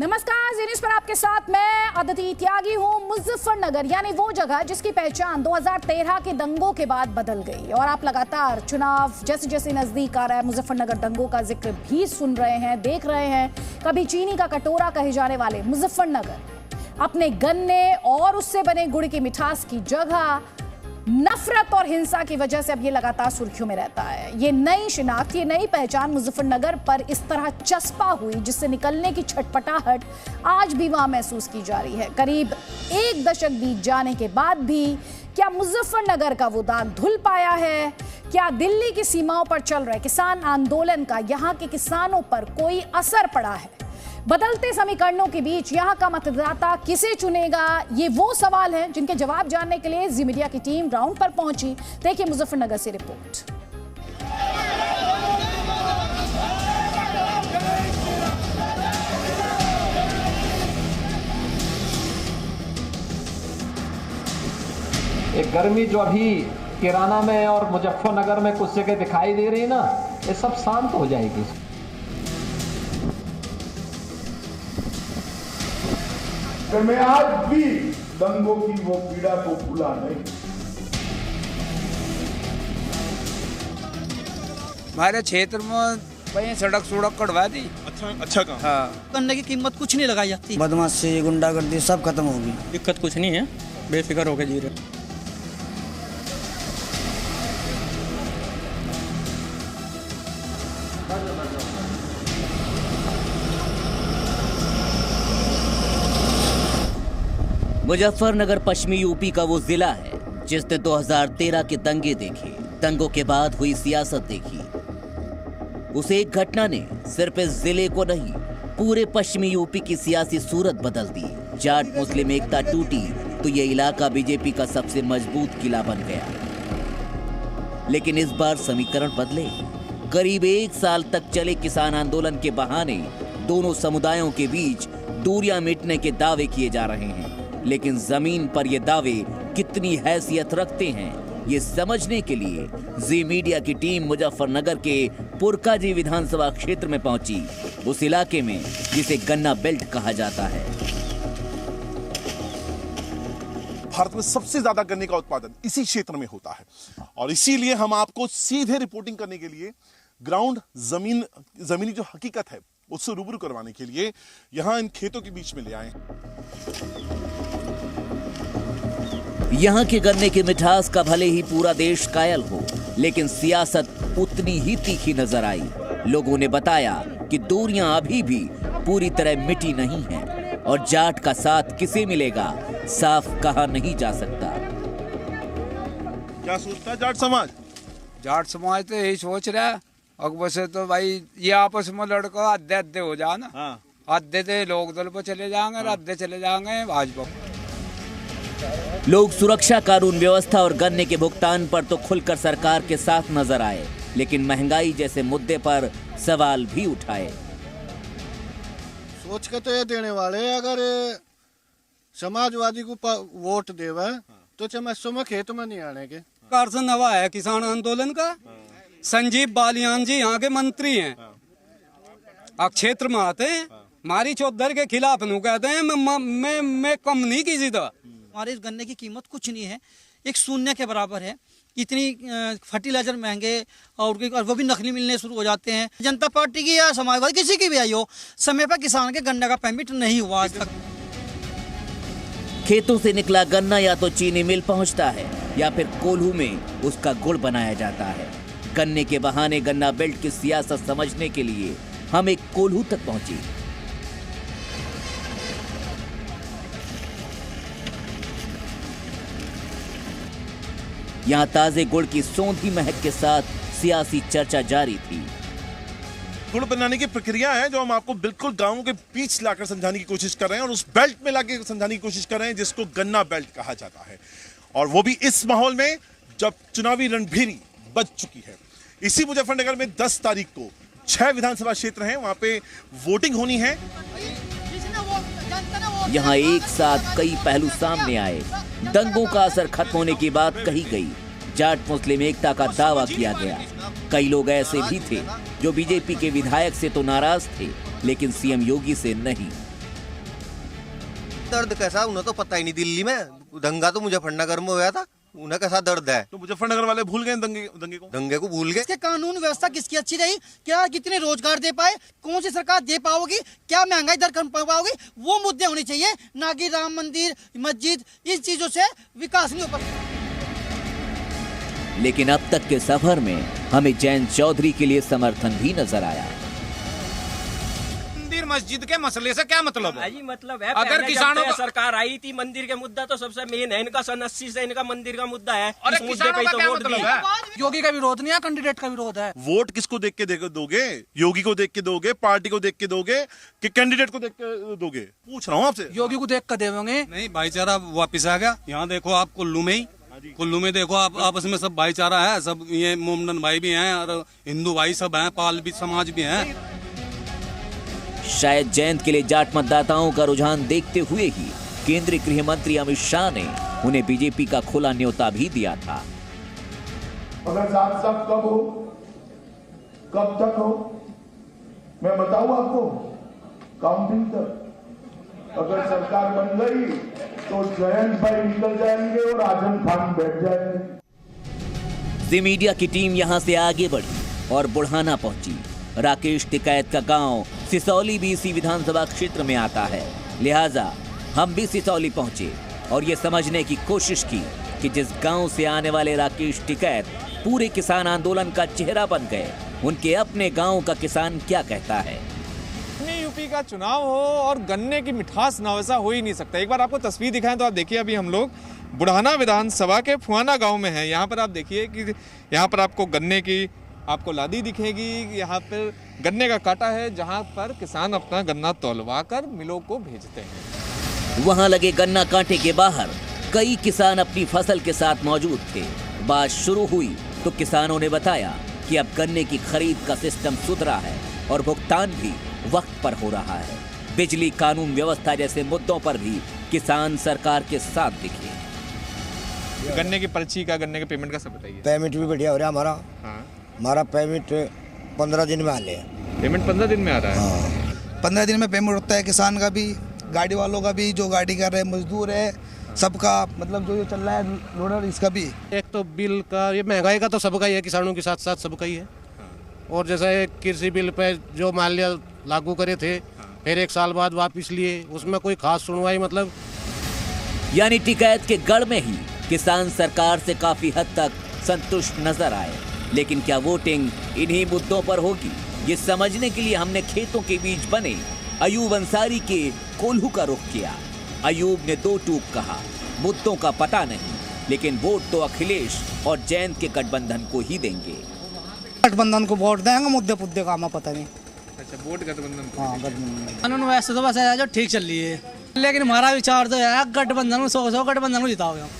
नमस्कार, जी न्यूज़ पर आपके साथ मैं अदिति त्यागी हूँ। मुजफ्फरनगर यानी वो जगह जिसकी पहचान 2013 के दंगों के बाद बदल गई और आप लगातार चुनाव जैसे जैसे नजदीक आ रहा है मुजफ्फरनगर दंगों का जिक्र भी सुन रहे हैं, देख रहे हैं। कभी चीनी का कटोरा कहे जाने वाले मुजफ्फरनगर अपने गन्ने और उससे बने गुड़ की मिठास की जगह नफरत और हिंसा की वजह से अब ये लगातार सुर्खियों में रहता है। ये नई शिनाख्त, ये नई पहचान मुजफ्फरनगर पर इस तरह चस्पा हुई जिससे निकलने की छटपटाहट आज भी वहां महसूस की जा रही है। करीब एक दशक बीत जाने के बाद भी क्या मुजफ्फरनगर का वो दाग धुल पाया है? क्या दिल्ली की सीमाओं पर चल रहे किसान आंदोलन का यहां के किसानों पर कोई असर पड़ा है? बदलते समीकरणों के बीच यहां का मतदाता किसे चुनेगा, ये वो सवाल हैं जिनके जवाब जानने के लिए जी मीडिया की टीम ग्राउंड पर पहुंची। देखिए मुजफ्फरनगर से रिपोर्ट। एक गर्मी जो अभी किराना में और मुजफ्फरनगर में कुछ जगह दिखाई दे रही है ना, ये सब शांत हो जाएगी। मैं आज भी दंगों की वो पीड़ा को भूला नहीं। हमारे क्षेत्र में वही सड़क कटवा दी। अच्छा काम। हाँ, गन्ने की कीमत कुछ नहीं लगाई जाती। बदमाशी, गुंडागर्दी सब खत्म होगी। दिक्कत कुछ नहीं है, बेफिक्र होकर जी रहे। मुजफ्फरनगर पश्चिमी यूपी का वो जिला है जिसने 2013 के दंगे देखे, दंगों के बाद हुई सियासत देखी। उस एक घटना ने सिर्फ इस जिले को नहीं, पूरे पश्चिमी यूपी की सियासी सूरत बदल दी। जाट मुस्लिम एकता टूटी तो ये इलाका बीजेपी का सबसे मजबूत किला बन गया। लेकिन इस बार समीकरण बदले। करीब एक साल तक चले किसान आंदोलन के बहाने दोनों समुदायों के बीच दूरियां मिटने के दावे किए जा रहे हैं। लेकिन जमीन पर ये दावे कितनी हैसियत रखते हैं, ये समझने के लिए जी मीडिया की टीम मुजफ्फरनगर के पुरकाजी विधानसभा क्षेत्र में पहुंची, उस इलाके में जिसे गन्ना बेल्ट कहा जाता है। भारत में सबसे ज्यादा गन्ने का उत्पादन इसी क्षेत्र में होता है और इसीलिए हम आपको सीधे रिपोर्टिंग करने के लिए ग्राउंड जमीनी जो हकीकत है उससे रूबरू करवाने के लिए यहां इन खेतों के बीच में ले आए। यहाँ के गन्ने की मिठास का भले ही पूरा देश कायल हो, लेकिन सियासत उतनी ही तीखी नजर आई। लोगों ने बताया कि दूरियां अभी भी पूरी तरह मिटी नहीं हैं और जाट का साथ किसे मिलेगा साफ कहा नहीं जा सकता। क्या सोचता है जाट समाज? जाट समाज तो यही सोच रहा है, अकबर से तो भाई ये आपस में लड़का अद्धे हो जाए ना। हाँ। अद्धे से लोक दल पर चले जाएंगे और अद्धे चले जाएंगे भाजपा। लोग सुरक्षा, कानून व्यवस्था और गन्ने के भुगतान पर तो खुलकर सरकार के साथ नजर आए, लेकिन महंगाई जैसे मुद्दे पर सवाल भी उठाए। सोच के तो ये देने वाले, अगर समाजवादी को वोट देवे तो चमस्सों में खेत में नहीं आने के। कार्सन हवा है किसान आंदोलन का। संजीव बालियान जी यहाँ के मंत्री हैं, क्षेत्र में आते हैं, मारी चौधरी के खिलाफ नू कहते हैं मैं कम नहीं की था। हमारे इस गन्ने की कीमत कुछ नहीं है, एक शून्य के बराबर है। इतनी फर्टिलाइजर महंगे और वो भी नकली मिलने शुरू हो जाते हैं। जनता पार्टी की या समाजवादी किसी की भी आई हो, समय पर किसान के गन्ने का परमिट नहीं हुआ आज तक। खेतों से निकला गन्ना या तो चीनी मिल पहुंचता है या फिर कोल्हू में उसका गुड़ बनाया जाता है। गन्ने के बहाने गन्ना बेल्ट की सियासत समझने के लिए हम एक कोल्हू तक पहुंचे। यहाँ ताजे गुड़ की सौंधी महक के साथ सियासी चर्चा जारी थी। गुड़ बनाने की प्रक्रिया है जो हम आपको बिल्कुल गांवों के बीच लाकर समझाने की कोशिश कर रहे हैं और उस बेल्ट में लाकर समझाने की कोशिश कर रहे हैं जिसको गन्ना बेल्ट कहा जाता है, और वो भी इस माहौल में जब चुनावी रणभेरी बज चुकी है। इसी मुजफ्फरनगर में 10 तारीख को 6 विधानसभा क्षेत्र हैं, वहां पे वोटिंग होनी है। यहाँ एक साथ कई पहलू सामने आए। दंगों का असर खत्म होने की बात कही गई, जाट मुस्लिम एकता का दावा किया गया। कई लोग ऐसे भी थे जो बीजेपी के विधायक से तो नाराज थे, लेकिन सीएम योगी से नहीं। दर्द कैसा, उन्हें तो पता ही नहीं। दिल्ली में दंगा तो मुजफ्फरनगर में हुआ था, उन्हें कैसा दर्द है। तो मुजफ्फरनगर वाले भूल गए दंगे को भूल गए। इसके कानून व्यवस्था किसकी अच्छी रही, क्या कितने रोजगार दे पाए, कौन सी सरकार दे पाओगी, क्या महंगाई दर कम पाओगी, वो मुद्दे होने चाहिए, ना कि राम मंदिर मस्जिद। इन चीजों से विकास नहीं हो पाता। लेकिन अब तक के सफर में हमें जयंत चौधरी के लिए समर्थन भी नजर आया। मंदिर मस्जिद के मसले से क्या मतलब है? जी मतलब है, अगर किसानों को सरकार आई थी, मंदिर के मुद्दा तो सबसे मेन है इनका, सन 80 से इनका मंदिर का मुद्दा है। और किसानों का क्या मतलब है? योगी का विरोध नहीं है, कैंडिडेट का विरोध है। वोट किसको देख के दोगे? योगी को देख के दोगे, पार्टी को देख के दोगे, कि कैंडिडेट को देख के दोगे? पूछ रहा हूँ आपसे। योगी को देख कर देंगे। नहीं, भाईचारा वापिस आ गया। यहाँ देखो आप कुल्लू में देखो आप, आपस में सब भाईचारा है, सब ये मोमडन भाई भी हैं और हिंदू भाई सब हैं, पाल भी समाज भी हैं। शायद जयंत के लिए जाट मतदाताओं का रुझान देखते हुए ही केंद्रीय गृह मंत्री अमित शाह ने उन्हें बीजेपी का खुला न्योता भी दिया था। मगर साफ कब हो, कब तक हो, मैं बताऊं आपको, काउंटिंग तक। अगर सरकार बन गई तो जयंत भाई निकल जाएंगे और आजम खान बैठ जाएंगे। जी मीडिया की टीम यहां से आगे बढ़ी और बुढ़ाना पहुंची। राकेश टिकैत का गांव सिसौली भी इसी विधानसभा क्षेत्र में आता है, लिहाजा हम भी सिसौली पहुंचे और ये समझने की कोशिश की कि जिस गांव से आने वाले राकेश टिकैत पूरे किसान आंदोलन का चेहरा बन गए, उनके अपने गांव का किसान क्या कहता है। यूपी का चुनाव हो और गन्ने की मिठास ना, वैसा हो ही नहीं सकता। एक बार आपको तस्वीर दिखाएं तो आप देखिए, अभी हम लोग बुढ़ाना विधानसभा के फुआना गांव में हैं। यहाँ पर आप देखिए कि यहाँ पर आपको गन्ने की आपको लादी दिखेगी। यहाँ पर गन्ने का कांटा है जहाँ पर किसान अपना गन्ना तौलवा कर मिलों को भेजते हैं। वहाँ लगे गन्ना कांटे के बाहर कई किसान अपनी फसल के साथ मौजूद थे। बात शुरू हुई तो किसानों ने बताया कि अब गन्ने की खरीद का सिस्टम सुधरा है और भुगतान भी वक्त पर हो रहा है। बिजली, कानून व्यवस्था जैसे मुद्दों पर भी किसान सरकार के साथ दिखे। गन्ने की पर्ची का, गन्ने के पेमेंट का सब बताइए। पेमेंट भी बढ़िया हो रहा है हमारा। हमारा पेमेंट 15 दिन में आ रहा है। पेमेंट 15 दिन में आ रहा है। 15 दिन में पेमेंट होता है, किसान का भी, गाड़ी वालों का भी, जो गाड़ी कर रहे हैं, मजदूर है, सबका, मतलब जो चल रहा है लोडर, इसका भी। एक तो बिल का, ये महंगाई का तो सबका ही है, किसानों के साथ साथ सबका ही है। और जैसे कृषि बिल पे जो माल्य लागू करे थे, फिर 1 साल बाद वापस लिए, उसमें कोई खास सुनवाई मतलब। यानी टिकैत के गढ़ में ही किसान सरकार से काफी हद तक संतुष्ट नजर आए। लेकिन क्या वोटिंग इन्हीं मुद्दों पर होगी, ये समझने के लिए हमने खेतों के बीच बने अयूब अंसारी के कोल्हू का रुख किया। अयूब ने 2 टूक कहा, मुद्दों का पता नहीं, लेकिन वोट तो अखिलेश और जयंत के गठबंधन को ही देंगे। गठबंधन को वोट देंगे, मुद्दे का हमें पता नहीं। अच्छा, वोट गठबंधन। हाँ, गठबंधन कानून वैसे तो बस है जो ठीक चल रही है, लेकिन हमारा विचार तो है गठबंधन में 100 गठबंधन को जिताओगे।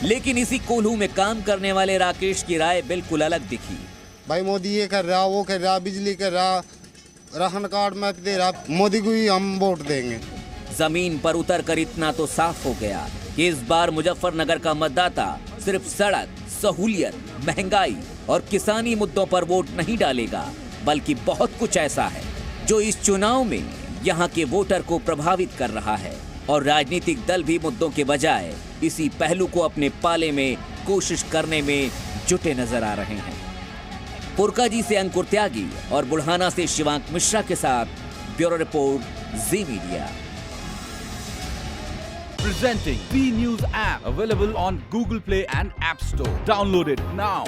लेकिन इसी कोल्हू में काम करने वाले राकेश की राय बिल्कुल अलग दिखी। भाई मोदी ये कर रहा, वो कर रहा, बिजली कर रहा, राशन कार्ड में दे रहा, मोदी को ही हम वोट देंगे। जमीन पर उतर कर इतना तो साफ हो गया कि इस बार मुजफ्फरनगर का मतदाता सिर्फ सड़क, सहूलियत, महंगाई और किसानी मुद्दों पर वोट नहीं डालेगा, बल्कि बहुत कुछ ऐसा है जो इस चुनाव में यहाँ के वोटर को प्रभावित कर रहा है। और राजनीतिक दल भी मुद्दों के बजाय इसी पहलू को अपने पाले में कोशिश करने में जुटे नजर आ रहे हैं। पुरकाजी से अंकुर त्यागी और बुढ़ाना से शिवांक मिश्रा के साथ bureau report, ji media. Presenting B News app, available on Google Play and App Store. Download it now.